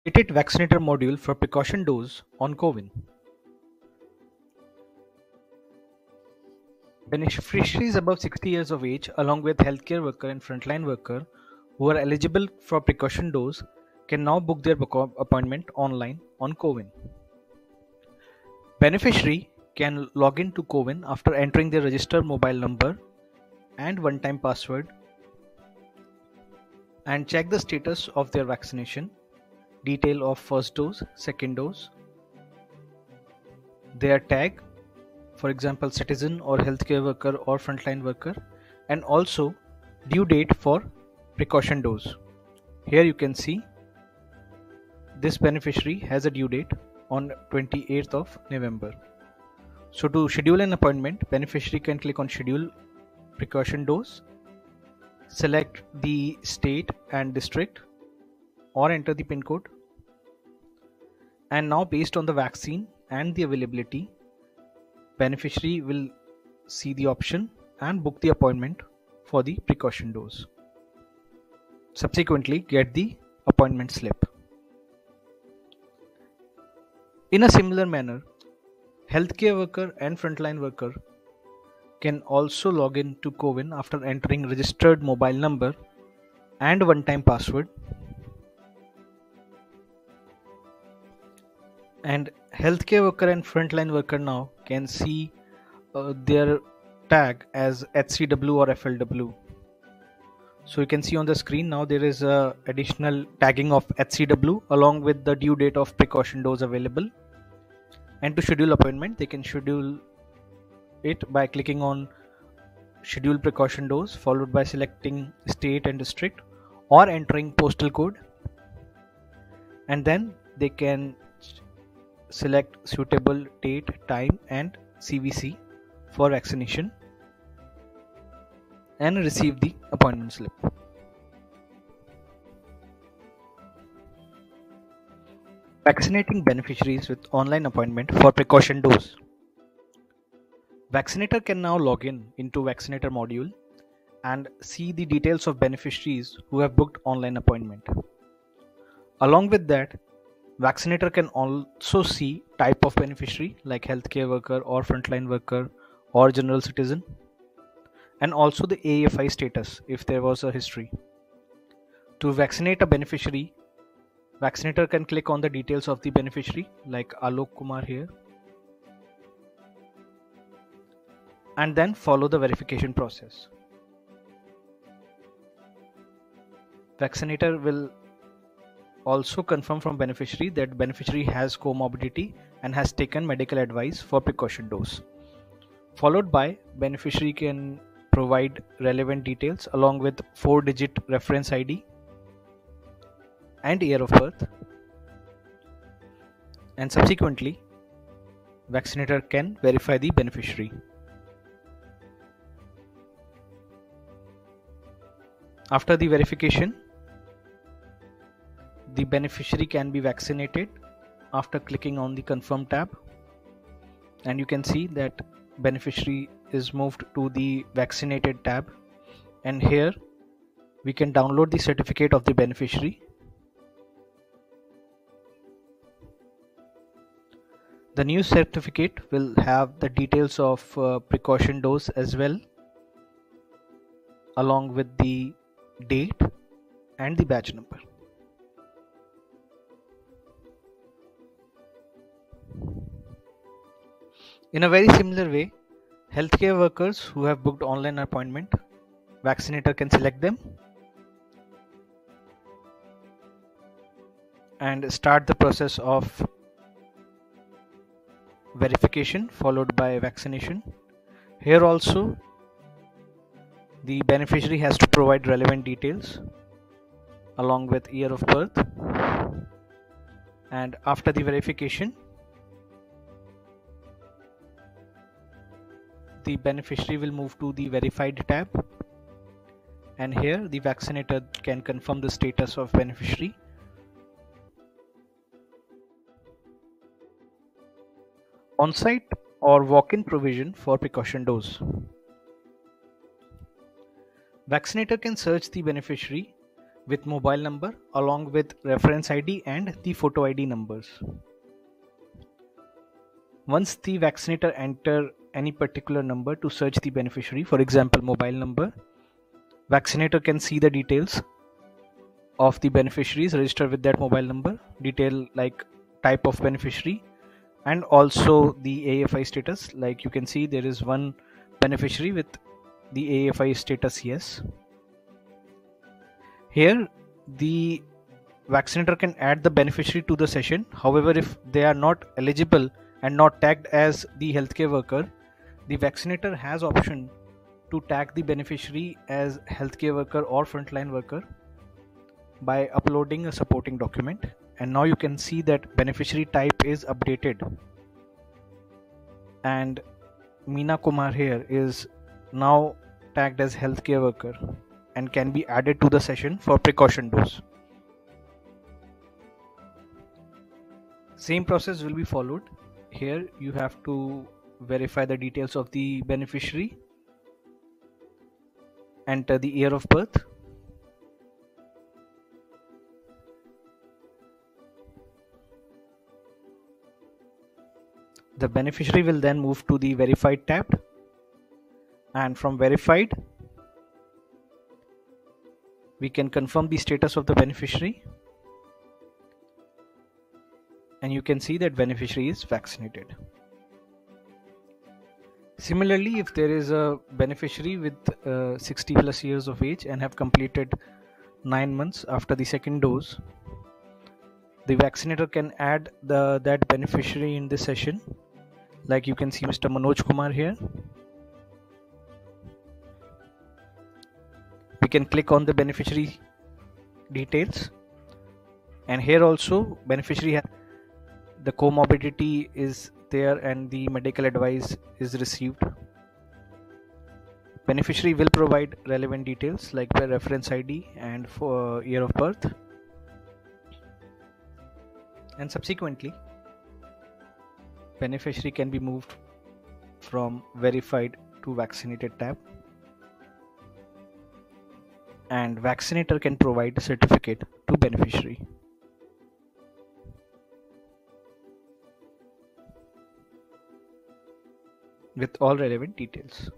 Updated vaccinator module for precaution dose on CoWIN. Beneficiaries above 60 years of age, along with healthcare worker and frontline worker who are eligible for precaution dose, can now book their appointment online on CoWIN. Beneficiary can log in to CoWIN after entering their registered mobile number and one-time password and check the status of their vaccination, detail of first dose, second dose, their tag, for example citizen or healthcare worker or frontline worker, and also due date for precaution dose. Here you can see this beneficiary has a due date on 28th of November. So to schedule an appointment, beneficiary can click on schedule precaution dose, select the state and district or enter the PIN code, and now based on the vaccine and the availability, beneficiary will see the option and book the appointment for the precaution dose. Subsequently get the appointment slip. In a similar manner, healthcare worker and frontline worker can also log in to CoWIN after entering registered mobile number and one-time password, and healthcare worker and frontline worker now can see their tag as HCW or FLW. So you can see on the screen now there is a additional tagging of HCW along with the due date of precaution dose available. And to schedule appointment, they can schedule it by clicking on schedule precaution dose followed by selecting state and district or entering postal code, and then they can select suitable date, time and CVC for vaccination and receive the appointment slip. Vaccinating beneficiaries with online appointment for precaution dose. Vaccinator can now log in into Vaccinator module and see the details of beneficiaries who have booked online appointment. Along with that, Vaccinator can also see type of beneficiary like healthcare worker or frontline worker or general citizen, and also the AFI status if there was a history. To vaccinate a beneficiary, Vaccinator can click on the details of the beneficiary like Alok Kumar here, and then follow the verification process. Vaccinator will also confirm from beneficiary that beneficiary has comorbidity and has taken medical advice for precaution dose. Followed by, beneficiary can provide relevant details along with 4-digit reference ID and year of birth, and subsequently Vaccinator can verify the beneficiary. After the verification, the beneficiary can be vaccinated after clicking on the confirm tab, and you can see that beneficiary is moved to the vaccinated tab, and here we can download the certificate of the beneficiary. The new certificate will have the details of precaution dose as well, along with the date and the batch number. In a very similar way, healthcare workers who have booked online appointment, Vaccinator can select them and start the process of verification followed by vaccination. Here also the beneficiary has to provide relevant details along with year of birth, and after the verification the beneficiary will move to the verified tab, and here the vaccinator can confirm the status of beneficiary. On-site or walk-in provision for precaution dose. Vaccinator can search the beneficiary with mobile number along with reference ID and the photo ID numbers. Once the vaccinator enter any particular number to search the beneficiary, for example mobile number, vaccinator can see the details of the beneficiaries registered with that mobile number, detail like type of beneficiary and also the AFI status. Like you can see there is one beneficiary with the AFI status yes. Here the vaccinator can add the beneficiary to the session. However, if they are not eligible and not tagged as the healthcare worker, the vaccinator has option to tag the beneficiary as healthcare worker or frontline worker by uploading a supporting document. And now you can see that beneficiary type is updated and Meena Kumar here is now tagged as healthcare worker and can be added to the session for precaution dose. Same process will be followed. Here you have to verify the details of the beneficiary, enter the year of birth, the beneficiary will then move to the verified tab, and from verified we can confirm the status of the beneficiary and you can see that beneficiary is vaccinated. Similarly, if there is a beneficiary with 60 plus years of age and have completed 9 months after the second dose, the vaccinator can add that beneficiary in this session. Like you can see Mr. Manoj Kumar here. We can click on the beneficiary details and here also beneficiary the comorbidity is there and the medical advice is received. Beneficiary will provide relevant details like the reference ID and for year of birth, and subsequently beneficiary can be moved from verified to vaccinated tab and vaccinator can provide a certificate to beneficiary with all relevant details.